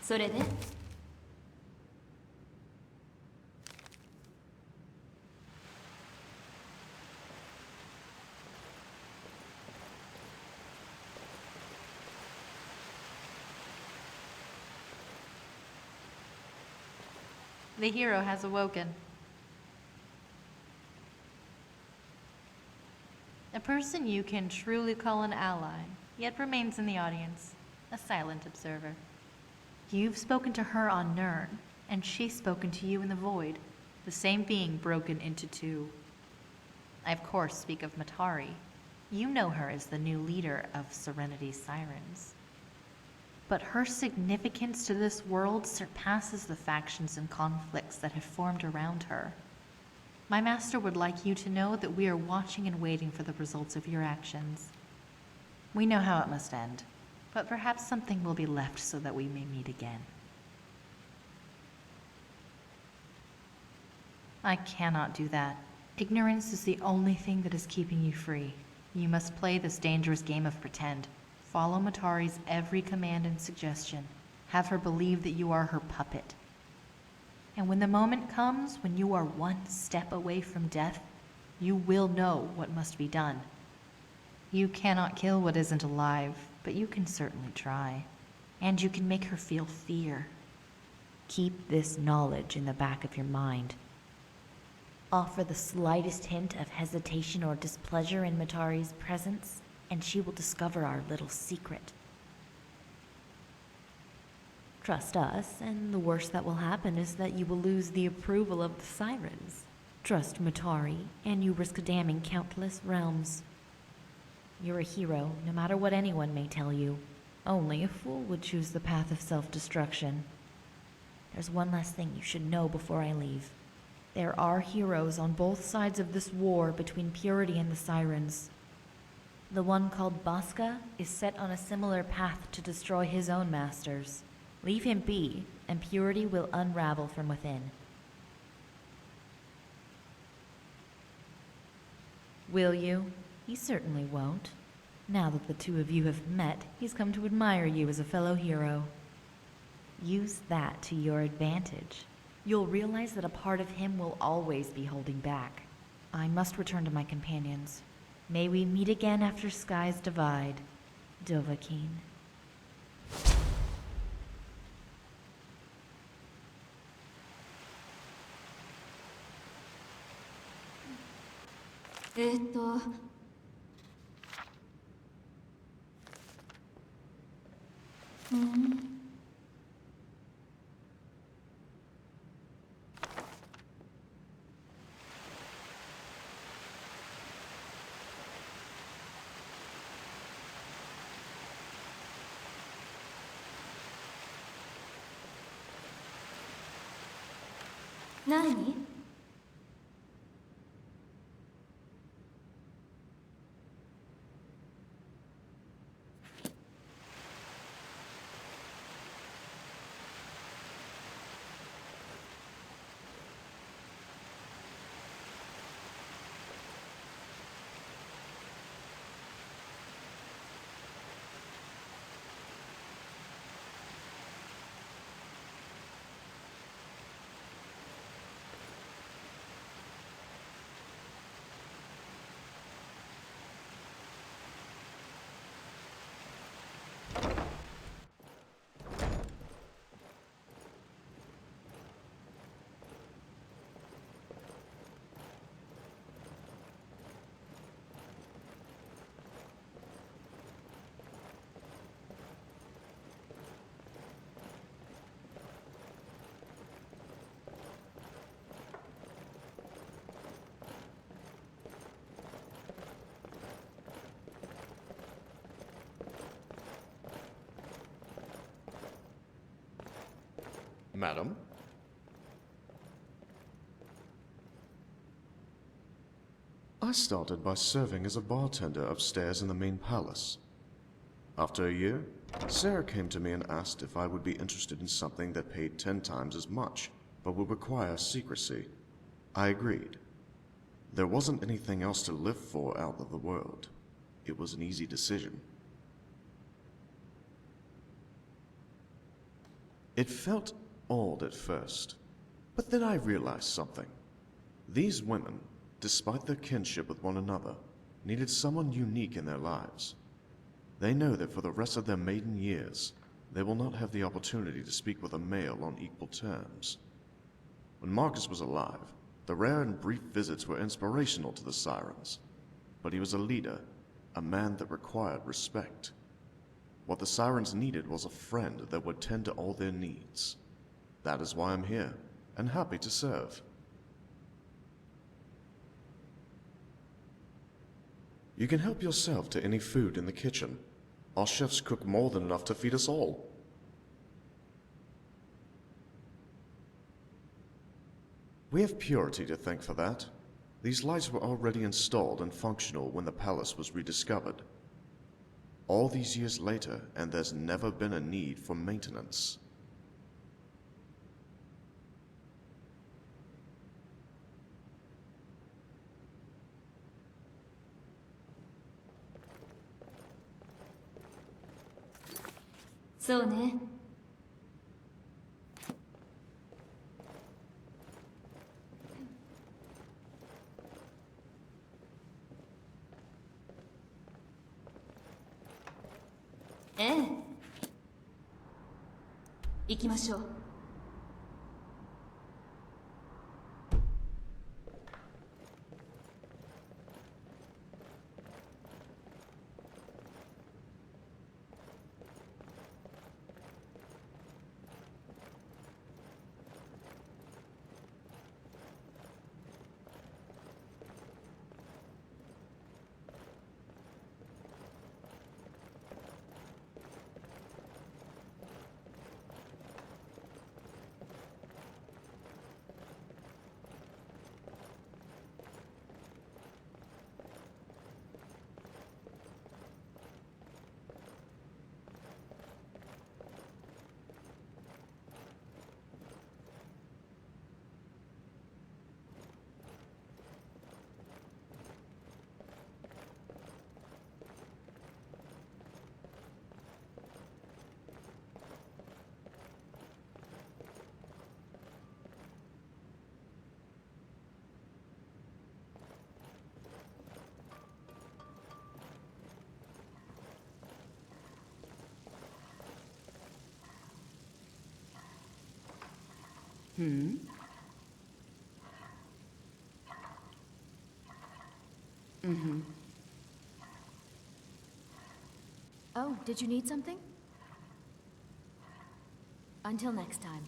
それで The hero has awoken. A person you can truly call an ally, yet remains in the audience, a silent observer. You've spoken to her on Nirn, and she's spoken to you in the void, the same being broken into two. I of course speak of Matari. You know her as the new leader of Serenity's Sirens. But her significance to this world surpasses the factions and conflicts that have formed around her. My master would like you to know that we are watching and waiting for the results of your actions. We know how it must end, but perhaps something will be left so that we may meet again. I cannot do that. Ignorance is the only thing that is keeping you free. You must play this dangerous game of pretend. Follow Matari's every command and suggestion. Have her believe that you are her puppet. And when the moment comes when you are one step away from death, you will know what must be done. You cannot kill what isn't alive, but you can certainly try. And you can make her feel fear. Keep this knowledge in the back of your mind. Offer the slightest hint of hesitation or displeasure in Matari's presence, and she will discover our little secret. Trust us, and the worst that will happen is that you will lose the approval of the Sirens. Trust Matari, and you risk damning countless realms. You're a hero, no matter what anyone may tell you. Only a fool would choose the path of self-destruction. There's one last thing you should know before I leave. There are heroes on both sides of this war between Purity and the Sirens. The one called Baska is set on a similar path to destroy his own masters. Leave him be, and Purity will unravel from within. Will you? He certainly won't. Now that the two of you have met, he's come to admire you as a fellow hero. Use that to your advantage. You'll realize that a part of him will always be holding back. I must return to my companions. May we meet again after skies divide. Dovahkiin.えーっと何 Madam? I started by serving as a bartender upstairs in the main palace. After a year, Sarah came to me and asked if I would be interested in something that paid 10 times as much, but would require secrecy. I agreed. There wasn't anything else to live for out of the world. It was an easy decision. It felt odd at first, but then I realized something. These women, despite their kinship with one another, needed someone unique in their lives. They know that for the rest of their maiden years, they will not have the opportunity to speak with a male on equal terms. When Marcus was alive, the rare and brief visits were inspirational to the Sirens, but he was a leader, a man that required respect. What the Sirens needed was a friend that would tend to all their needs. That is why I'm here, and happy to serve. You can help yourself to any food in the kitchen. Our chefs cook more than enough to feed us all. We have Purity to thank for that. These lights were already installed and functional when the palace was rediscovered. All these years later, and there's never been a need for maintenance.そうね。ええ。行きましょう。Oh, did you need something? Until next time.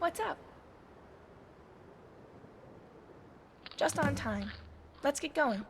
What's up? Just on time. Let's get going.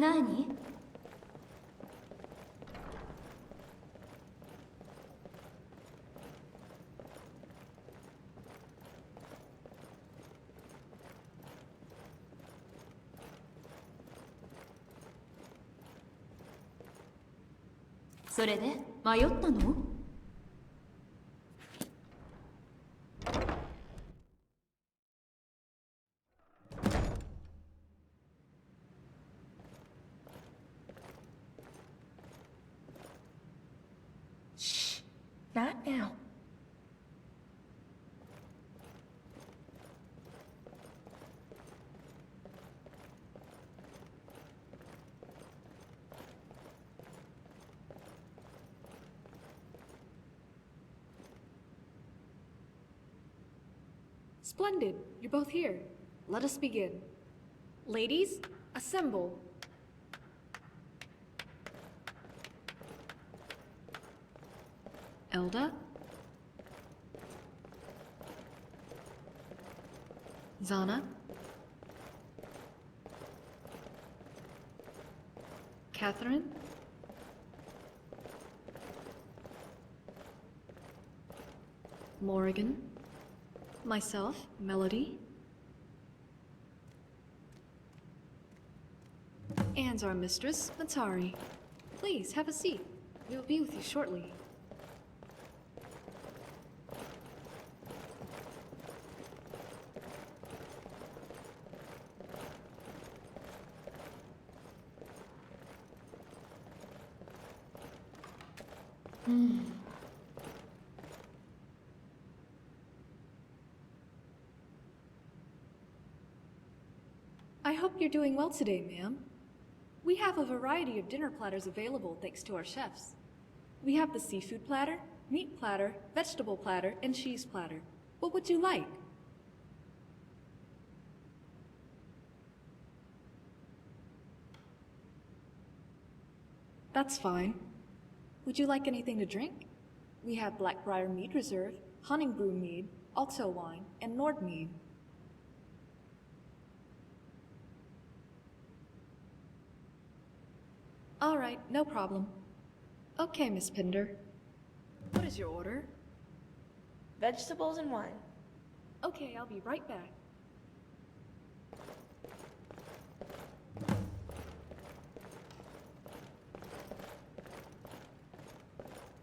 何？それで迷ったの？Shh. Not now. Splendid. You're both here. Let us begin. Ladies, assemble. Elda? Zana? Catherine? Morrigan? Myself, Melody. And our mistress, Matari. Please, have a seat. We will be with you shortly. I hope you're doing well today, ma'am. We have a variety of dinner platters available thanks to our chefs. We have the seafood platter, meat platter, vegetable platter, and cheese platter. What would you like? That's fine. Would you like anything to drink? We have Blackbriar Mead Reserve, Honningbrew Mead, Alto Wine, and Nord Mead. All right, no problem. Okay, Miss Pinder. What is your order? Vegetables and wine. Okay, I'll be right back.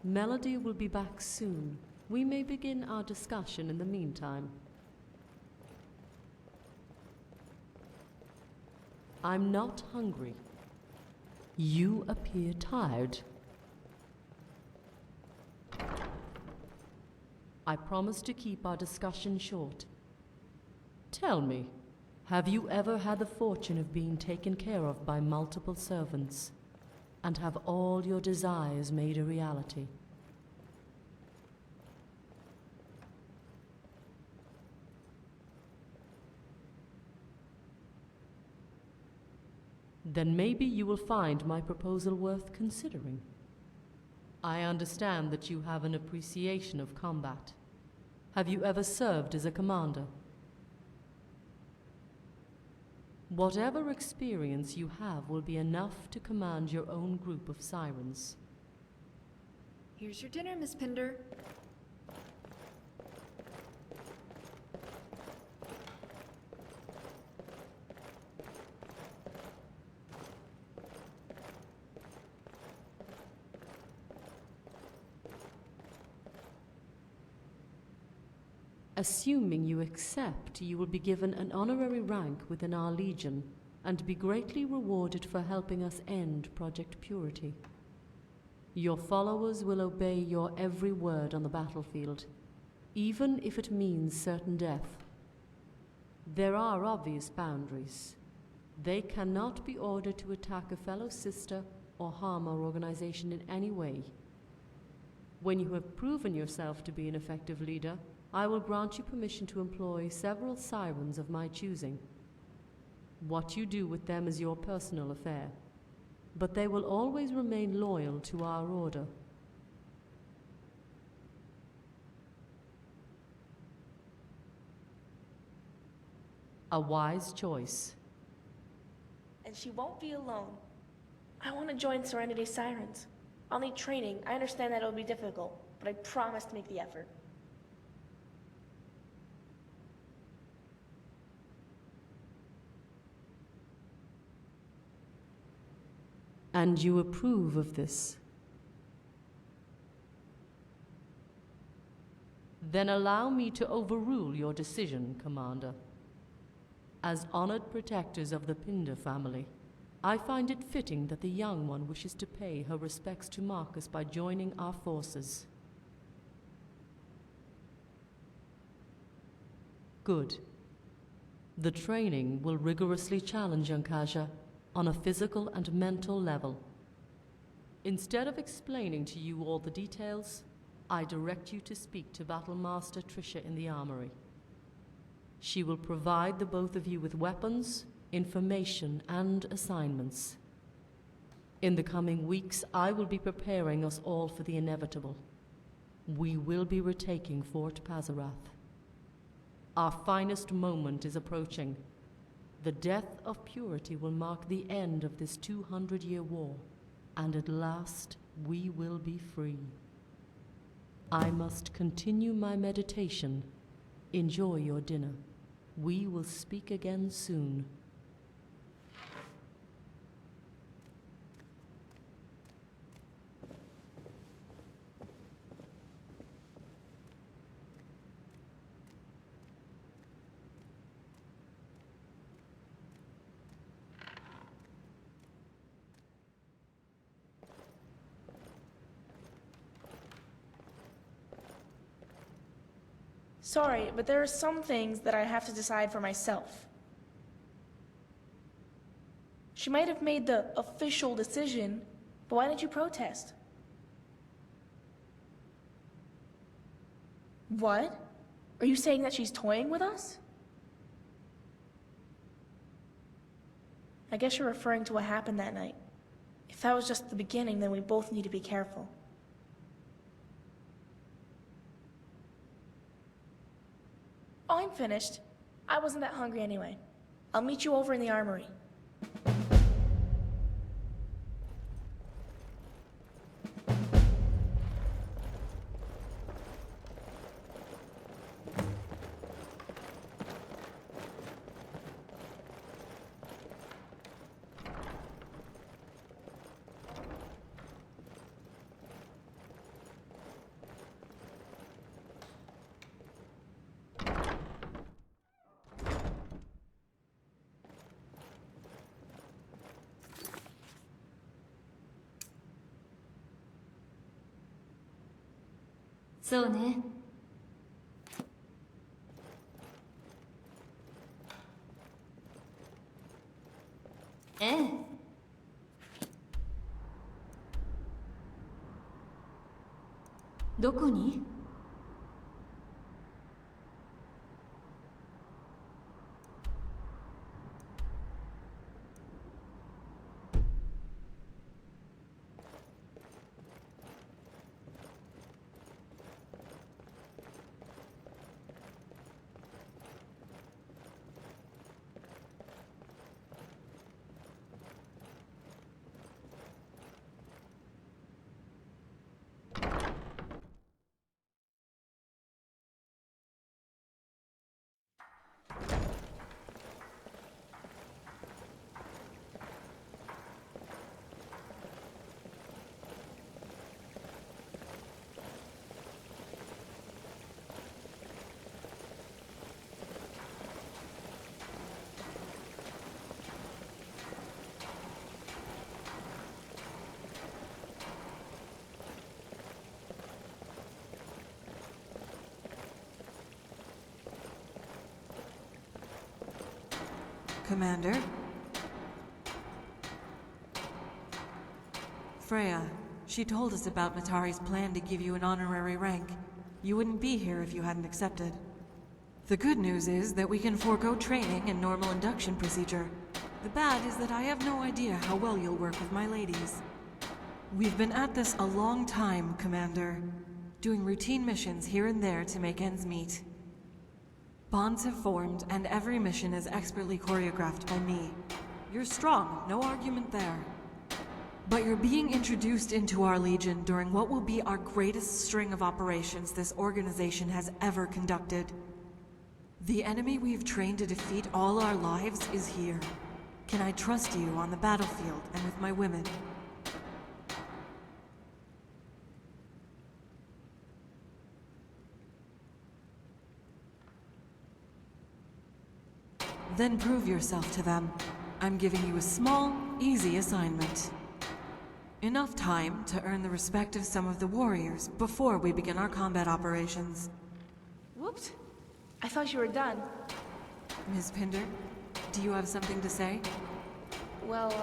Melody will be back soon. We may begin our discussion in the meantime. I'm not hungry. You appear tired. I promise to keep our discussion short. Tell me, have you ever had the fortune of being taken care of by multiple servants, and have all your desires made a reality? Then maybe you will find my proposal worth considering. I understand that you have an appreciation of combat. Have you ever served as a commander? Whatever experience you have will be enough to command your own group of sirens. Here's your dinner, Miss Pinder. Assuming you accept, you will be given an honorary rank within our Legion and be greatly rewarded for helping us end Project Purity. Your followers will obey your every word on the battlefield, even if it means certain death. There are obvious boundaries. They cannot be ordered to attack a fellow sister or harm our organization in any way. When you have proven yourself to be an effective leader, I will grant you permission to employ several sirens of my choosing. What you do with them is your personal affair, but they will always remain loyal to our order. A wise choice. And she won't be alone. I want to join Serenity Sirens. I'll need training. I understand that it'll be difficult, but I promise to make the effort. And you approve of this? Then allow me to overrule your decision, Commander. As honored protectors of the Pinder family, I find it fitting that the young one wishes to pay her respects to Marcus by joining our forces. Good. The training will rigorously challenge Ankasha on a physical and mental level. Instead of explaining to you all the details, I direct you to speak to Battlemaster Trisha in the armory. She will provide the both of you with weapons, information, and assignments. In the coming weeks, I will be preparing us all for the inevitable. We will be retaking Fort Pazarath. Our finest moment is approaching. The death of purity will mark the end of this 200-year war, and at last we will be free. I must continue my meditation. Enjoy your dinner. We will speak again soon. Sorry, but there are some things that I have to decide for myself. She might have made the official decision, but why didn't you protest? What? Are you saying that she's toying with us? I guess you're referring to what happened that night. If that was just the beginning, then we both need to be careful. Oh, I'm finished. I wasn't that hungry anyway. I'll meet you over in the armory.そうね。ええ。どこに？Commander? Freya, she told us about Matari's plan to give you an honorary rank. You wouldn't be here if you hadn't accepted. The good news is that we can forego training and normal induction procedure. The bad is that I have no idea how well you'll work with my ladies. We've been at this a long time, Commander, doing routine missions here and there to make ends meet. Bonds have formed, and every mission is expertly choreographed by me. You're strong, no argument there. But you're being introduced into our Legion during what will be our greatest string of operations this organization has ever conducted. The enemy we've trained to defeat all our lives is here. Can I trust you on the battlefield and with my women? Then prove yourself to them. I'm giving you a small, easy assignment. Enough time to earn the respect of some of the warriors before we begin our combat operations. Whoops. I thought you were done. Ms. Pinder, do you have something to say? Well,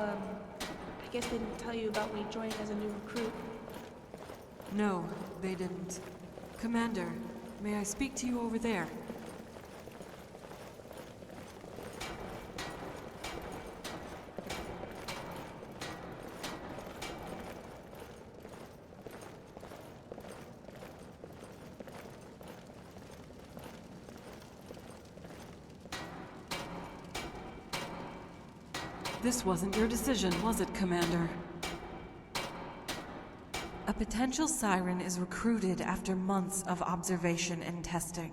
I guess they didn't tell you about me joining as a new recruit. No, they didn't. Commander, may I speak to you over there? This wasn't your decision, was it, Commander? A potential siren is recruited after months of observation and testing.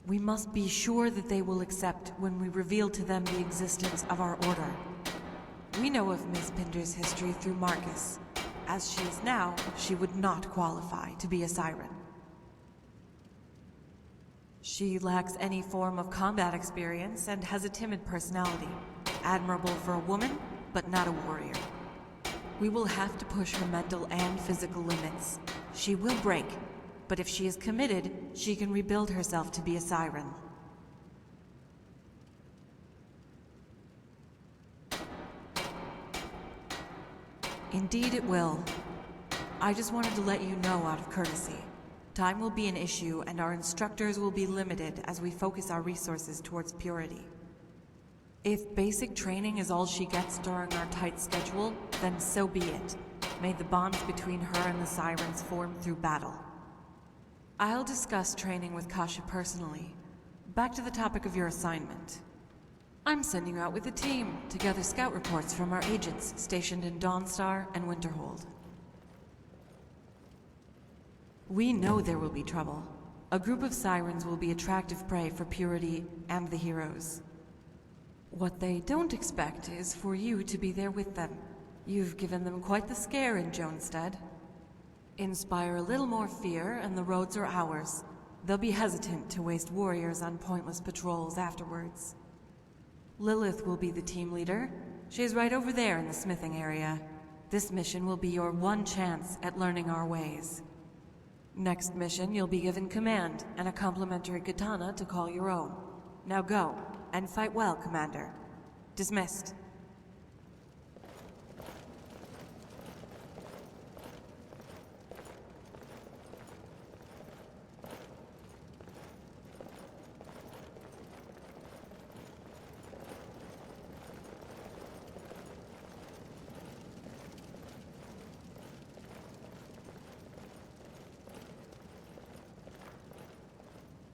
We must be sure that they will accept when we reveal to them the existence of our order. We know of Ms. Pinder's history through Marcus. As she is now, she would not qualify to be a siren. She lacks any form of combat experience and has a timid personality. Admirable for a woman, but not a warrior. We will have to push her mental and physical limits. She will break, but if she is committed, she can rebuild herself to be a siren. Indeed it will. I just wanted to let you know out of courtesy. Time will be an issue, and our instructors will be limited as we focus our resources towards purity. If basic training is all she gets during our tight schedule, then so be it. May the bonds between her and the Sirens form through battle. I'll discuss training with Kasha personally. Back to the topic of your assignment. I'm sending you out with a team to gather scout reports from our agents stationed in Dawnstar and Winterhold. We know there will be trouble. A group of Sirens will be attractive prey for Purity and the heroes. What they don't expect is for you to be there with them. You've given them quite the scare in Jonestead. Inspire a little more fear and the roads are ours. They'll be hesitant to waste warriors on pointless patrols afterwards. Lilith will be the team leader. She's right over there in the smithing area. This mission will be your one chance at learning our ways. Next mission, you'll be given command and a complimentary katana to call your own. Now go. And fight well, Commander. Dismissed.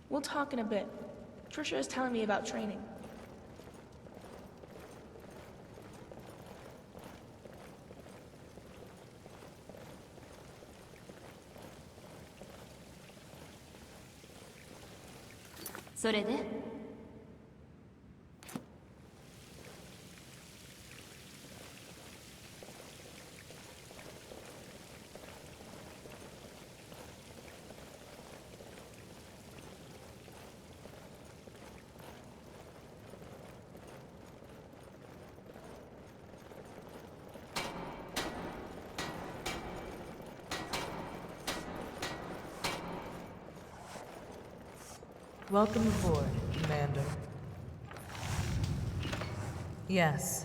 We'll talk in a bit. Trisha is telling me about training.それで Welcome aboard, Commander. Yes,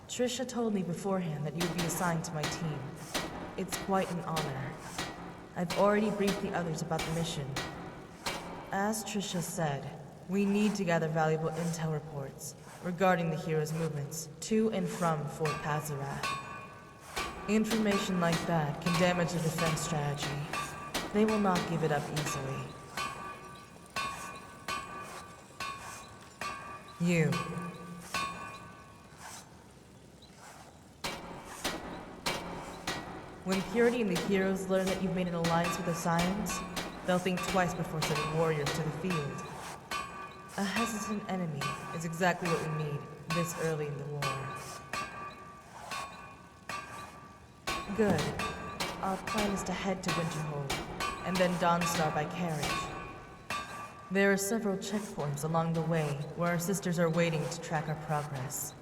Trisha told me beforehand that you would be assigned to my team. It's quite an honor. I've already briefed the others about the mission. As Trisha said, we need to gather valuable intel reports regarding the heroes' movements to and from Fort Pazarath. Information like that can damage the defense strategy. They will not give it up easily. You. When Purity and the heroes learn that you've made an alliance with the Sirens, they'll think twice before sending warriors to the field. A hesitant enemy is exactly what we need this early in the war. Good. Our plan is to head to Winterhold, and then Dawnstar by carriage. There are several checkpoints along the way where our sisters are waiting to track our progress.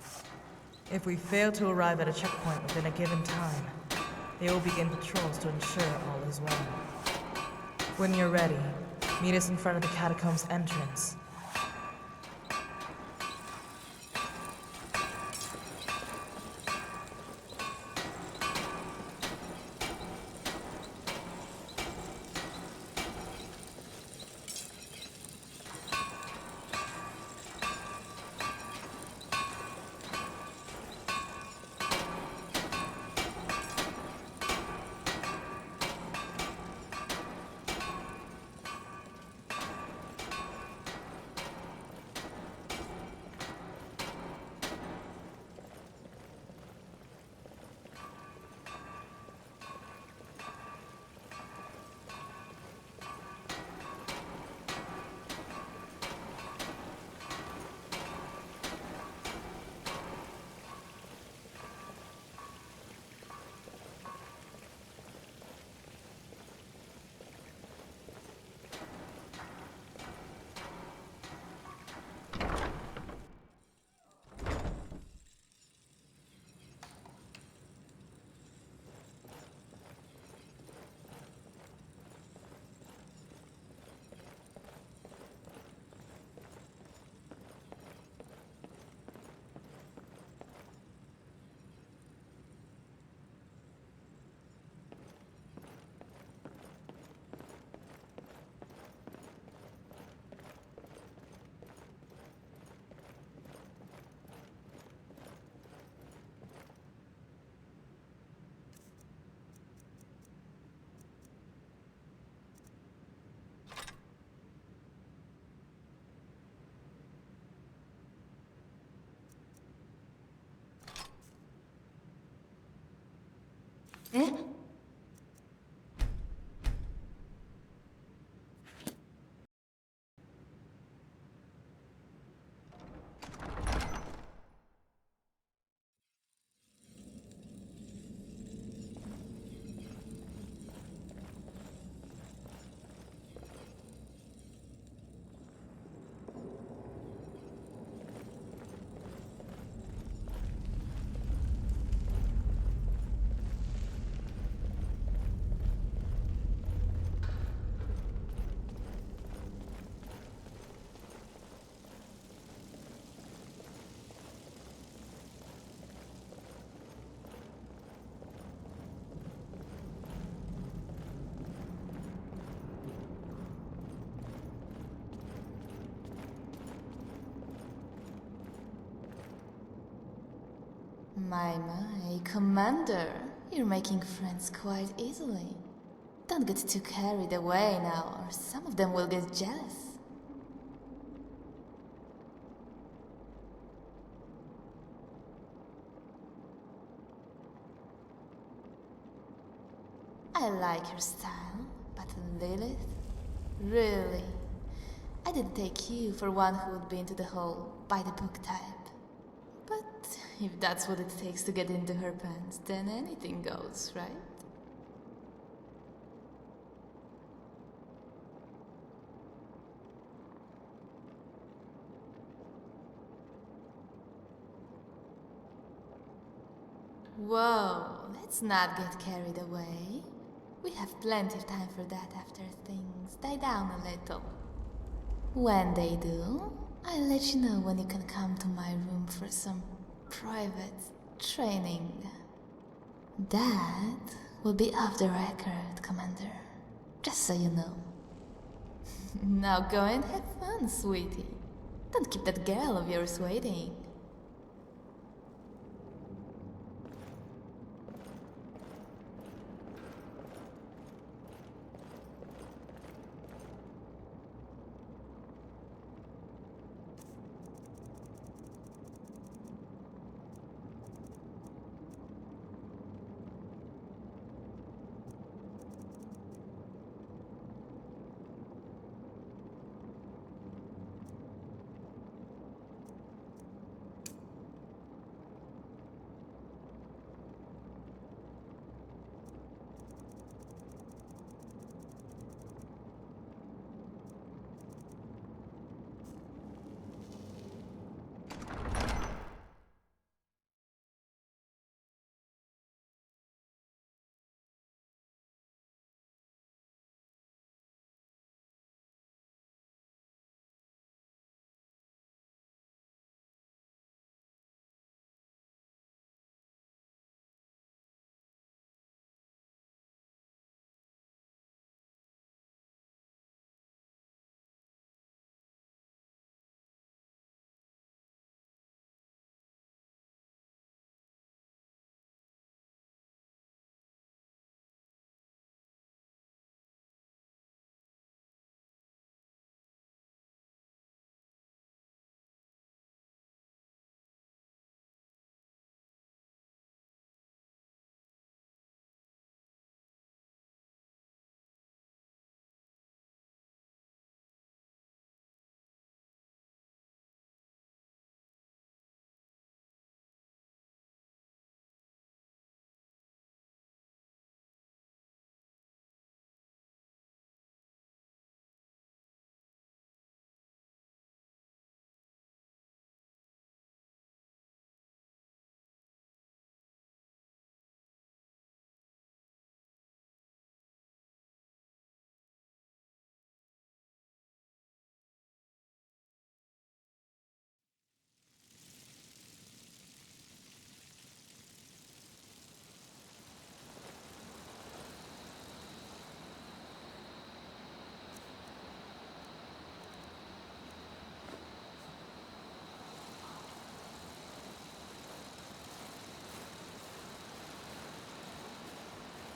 If we fail to arrive at a checkpoint within a given time, they will begin patrols to ensure all is well. When you're ready, meet us in front of the catacombs entrance. Eh? My, Commander, you're making friends quite easily. Don't get too carried away now, or some of them will get jealous. I like your style, but Lilith? Really? I didn't take you for one who would be into the whole by-the-book type. But if that's what it takes to get into her pants, then anything goes, right? Whoa, let's not get carried away. We have plenty of time for that after things die down a little. When they do, I'll let you know when you can come to my room for some private training. That will be off the record, Commander. Just so you know. Now go and have fun, sweetie. Don't keep that girl of yours waiting.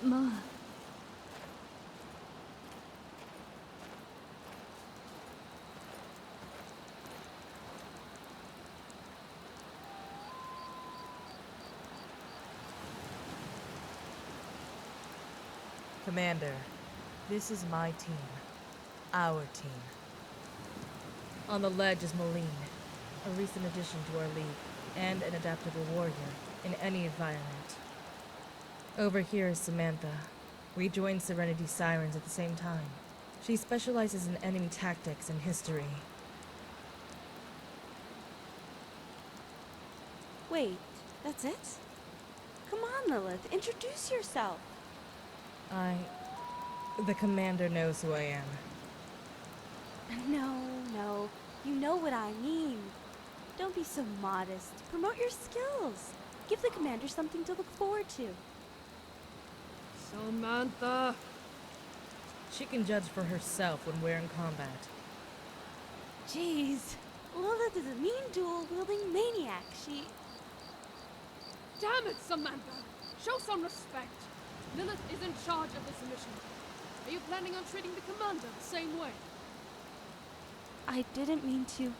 まあ、 Commander, this is my team. Our team. On the ledge is Moline, a recent addition to our league, and an adaptable warrior in any environment. Over here is Samantha. We joined Serenity Sirens at the same time. She specializes in enemy tactics and history. Wait, that's it? Come on, Lilith, introduce yourself. The commander knows who I am. No, you know what I mean. Don't be so modest. Promote your skills. Give the commander something to look forward to. Samantha! She can judge for herself when we're in combat. Jeez, Lilith is a mean dual-wielding maniac. She... Damn it, Samantha! Show some respect. Lilith is in charge of this mission. Are you planning on treating the commander the same way? I didn't mean to.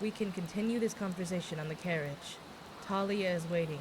We can continue this conversation on the carriage. Talia is waiting.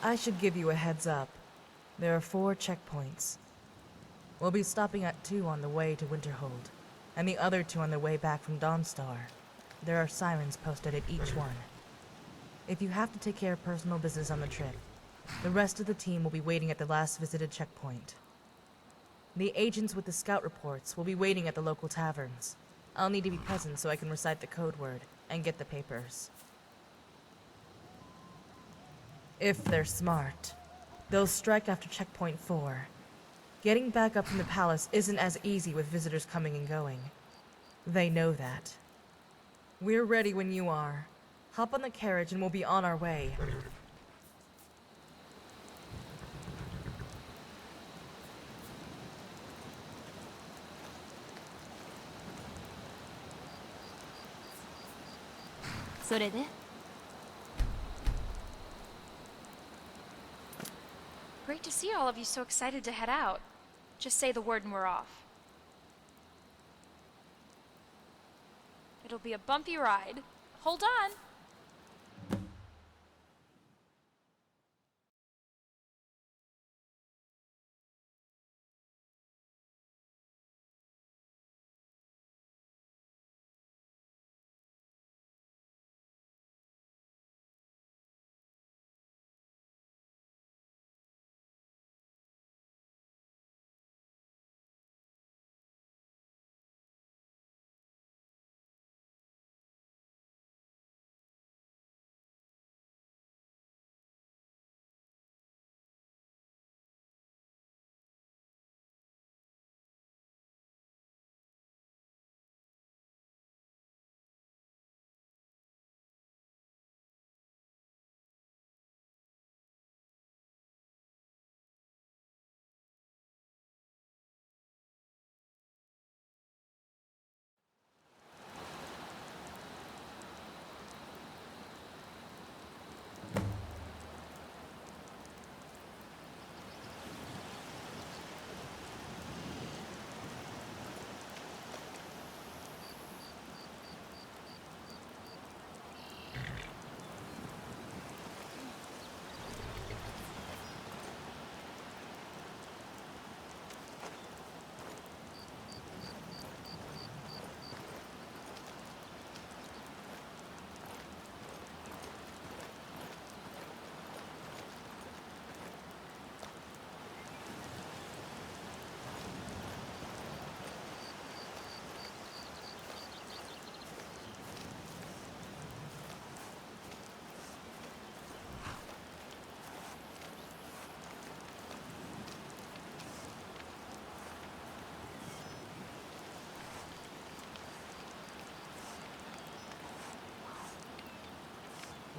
I should give you a heads up. There are 4 checkpoints. We'll be stopping at 2 on the way to Winterhold, and the other 2 on the way back from Dawnstar. There are sirens posted at each one. If you have to take care of personal business on the trip, the rest of the team will be waiting at the last visited checkpoint. The agents with the scout reports will be waiting at the local taverns. I'll need to be present so I can recite the code word and get the papers. If they're smart, they'll strike after checkpoint 4. Getting back up from the palace isn't as easy with visitors coming and going. They know that. We're ready when you are. Hop on the carriage and we'll be on our way. それで Great to see all of you so excited to head out. Just say the word and we're off. It'll be a bumpy ride. Hold on!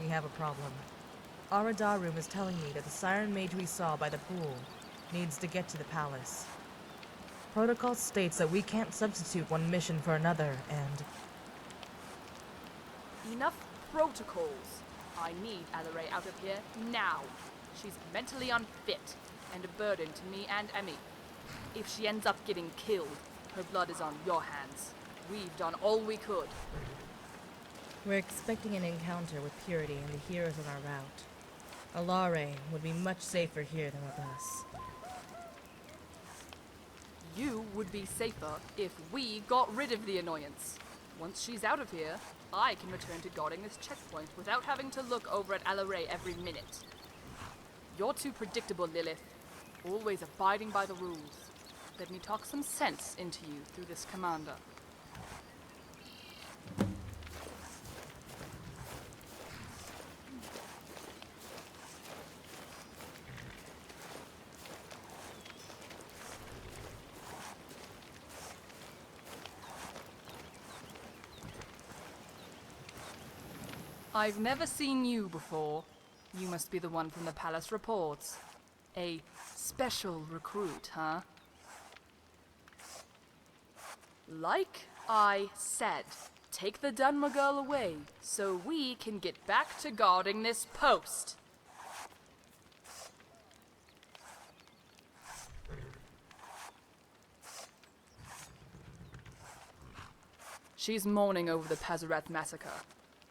we have a problem. Aradarum is telling me that the Siren-Mage we saw by the pool needs to get to the palace. Protocol states that we can't substitute one mission for another, and... Enough protocols. I need Alaray out of here now. She's mentally unfit and a burden to me and Emmy. If she ends up getting killed, her blood is on your hands. We've done all we could. We're expecting an encounter with Purity and the heroes on our route. Alare would be much safer here than with us. You would be safer if we got rid of the annoyance. Once she's out of here, I can return to guarding this checkpoint without having to look over at Alaray every minute. You're too predictable, Lilith. Always abiding by the rules. Let me talk some sense into you through this commander. I've never seen you before. You must be the one from the palace reports. A special recruit, huh? Like I said, take the Dunmer girl away so we can get back to guarding this post. She's mourning over the Pazarath massacre.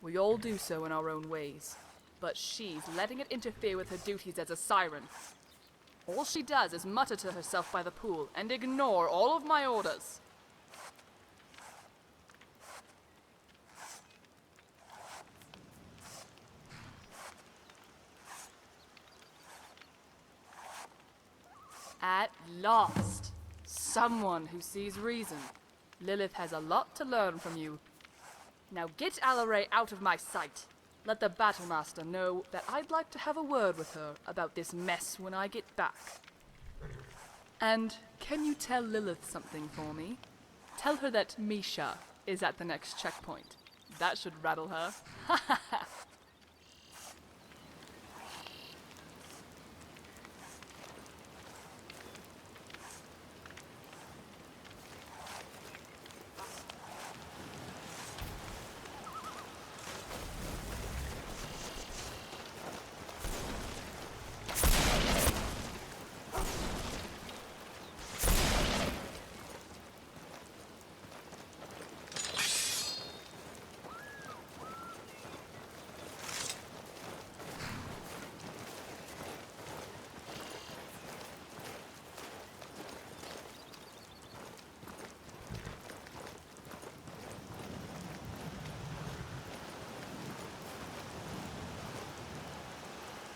We all do so in our own ways. But she's letting it interfere with her duties as a siren. All she does is mutter to herself by the pool and ignore all of my orders. At last, someone who sees reason. Lilith has a lot to learn from you. Now get Alaray out of my sight. Let the Battlemaster know that I'd like to have a word with her about this mess when I get back. And can you tell Lilith something for me? Tell her that Misha is at the next checkpoint. That should rattle her. Ha ha ha!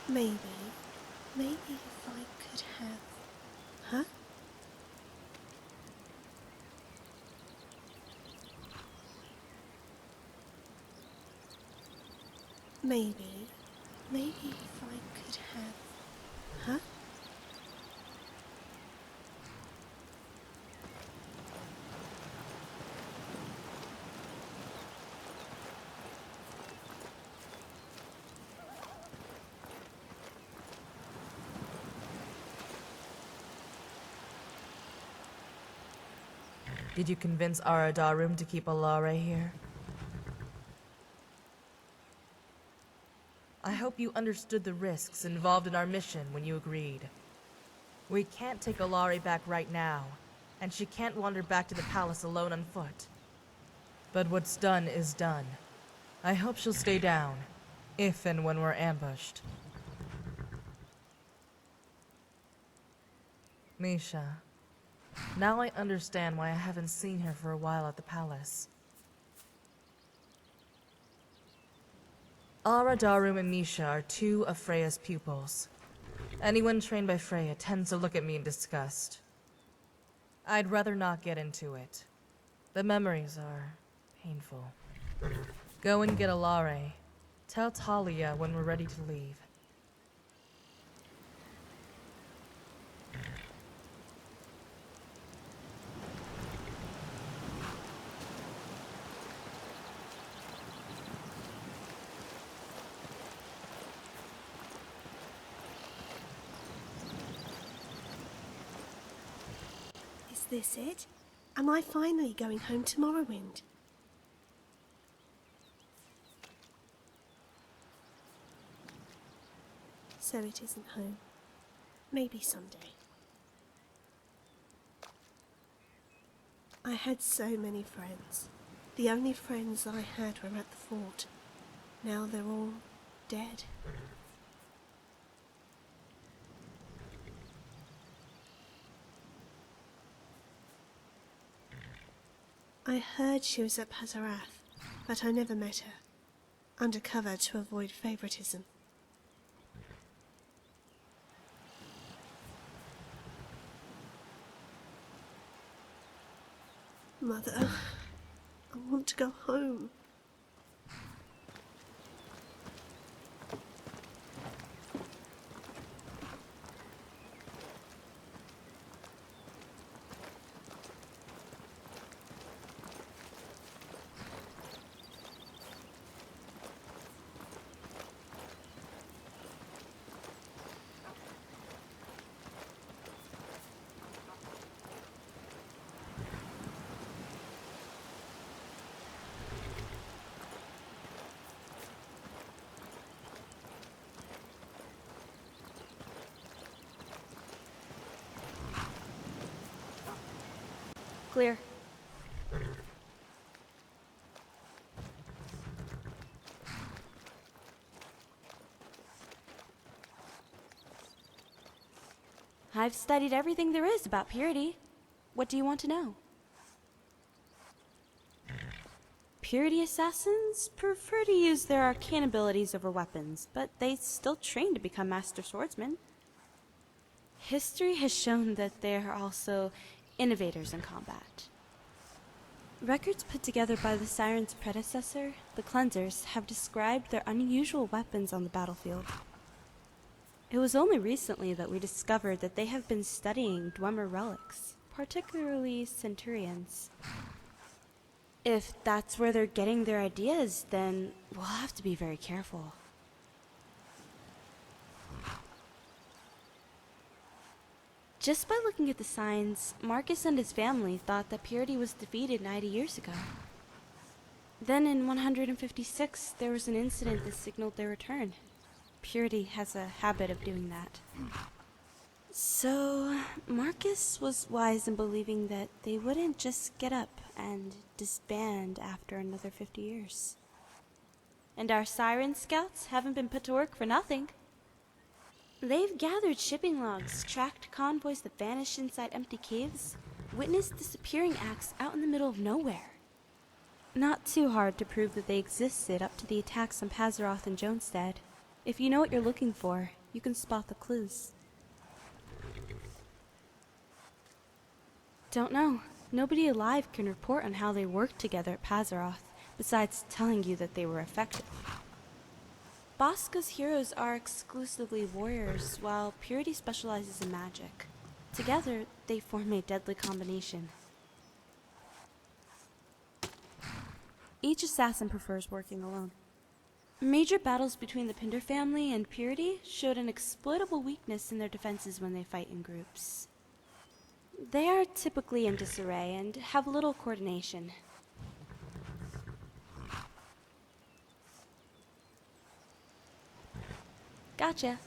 Maybe if I could have... Huh? Maybe if I could have... Huh? Did you convince Aradarum to keep Alare here? I hope you understood the risks involved in our mission when you agreed. We can't take Alare back right now, and she can't wander back to the palace alone on foot. But what's done is done. I hope she'll stay down, if and when we're ambushed. Misha. Now I understand why I haven't seen her for a while at the palace. Aradarum and Misha are two of Freya's pupils. Anyone trained by Freya tends to look at me in disgust. I'd rather not get into it. The memories are painful. Go and get Alare. Tell Talia when we're ready to leave. this it? Am I finally going home to Morrowind? So it isn't home. Maybe someday. I had so many friends. The only friends I had were at the fort. Now they're all dead. I heard she was at Pazarath, but I never met her. Undercover to avoid favoritism. Mother, I want to go home. Clear. I've studied everything there is about purity. What do you want to know? Purity assassins prefer to use their arcane abilities over weapons, but they still train to become master swordsmen. History has shown that they are also innovators in combat. Records put together by the Siren's predecessor, the Cleansers, have described their unusual weapons on the battlefield. It was only recently that we discovered that they have been studying Dwemer relics, particularly Centurions. If that's where they're getting their ideas, then we'll have to be very careful. Just by looking at the signs, Marcus and his family thought that purity was defeated 90 years ago. Then in 156, there was an incident that signaled their return. Purity has a habit of doing that. So, Marcus was wise in believing that they wouldn't just get up and disband after another 50 years. And our Siren Scouts haven't been put to work for nothing. They've gathered shipping logs, tracked convoys that vanished inside empty caves, witnessed disappearing acts out in the middle of nowhere. Not too hard to prove that they existed up to the attacks on Pazaroth and Jonestead. If you know what you're looking for, you can spot the clues. Don't know. Nobody alive can report on how they worked together at Pazaroth, besides telling you that they were effective. Bosca's heroes are exclusively warriors, while Purity specializes in magic. Together, they form a deadly combination. Each assassin prefers working alone. Major battles between the Pinder family and Purity showed an exploitable weakness in their defenses when they fight in groups. They are typically in disarray and have little coordination. Gotcha.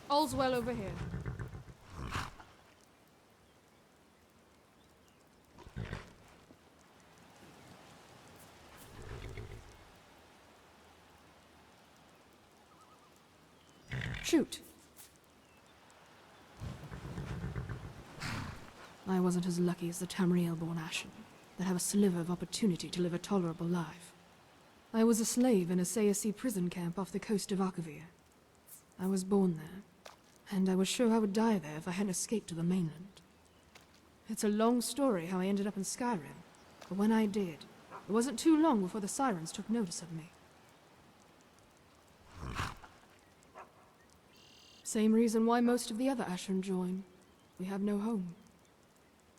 All's well over here. Shoot. I wasn't as lucky as the Tamriel-born Ashen, that have a sliver of opportunity to live a tolerable life. I was a slave in a Sayasi prison camp off the coast of Akavir. I was born there, and I was sure I would die there if I hadn't escaped to the mainland. It's a long story how I ended up in Skyrim, but when I did, It wasn't too long before the sirens took notice of me. Same reason why most of the other Ashen join. We have no home.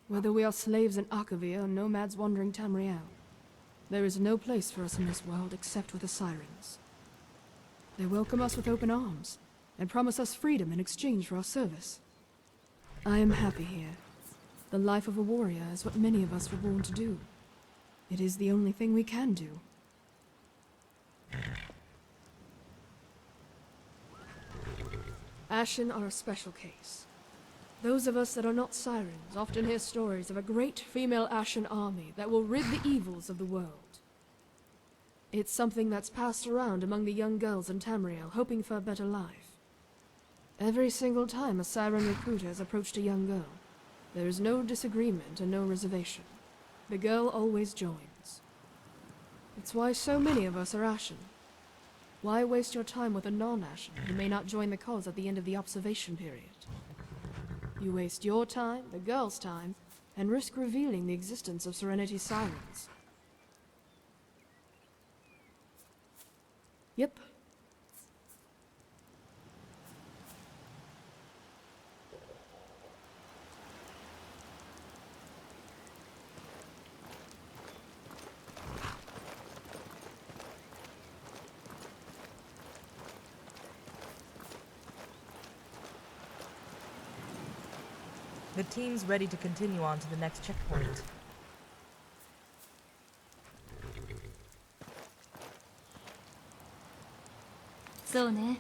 Whether we are slaves in Akavir or nomads wandering Tamriel, there is no place for us in this world except with the sirens. They welcome us with open arms, and promise us freedom in exchange for our service. I am happy here. The life of a warrior is what many of us were born to do. It is the only thing we can do. Ashen are a special case. Those of us that are not sirens often hear stories of a great female Ashen army that will rid the evils of the world. It's something that's passed around among the young girls in Tamriel, hoping for a better life. Every single time a siren recruiter has approached a young girl, there is no disagreement and no reservation. The girl always joins. It's why so many of us are Ashen. Why waste your time with a non-Ashen who may not join the cause at the end of the observation period? You waste your time, the girl's time, and risk revealing the existence of Serenity's sirens. Yep. The team's ready to continue on to the next checkpoint.そうね。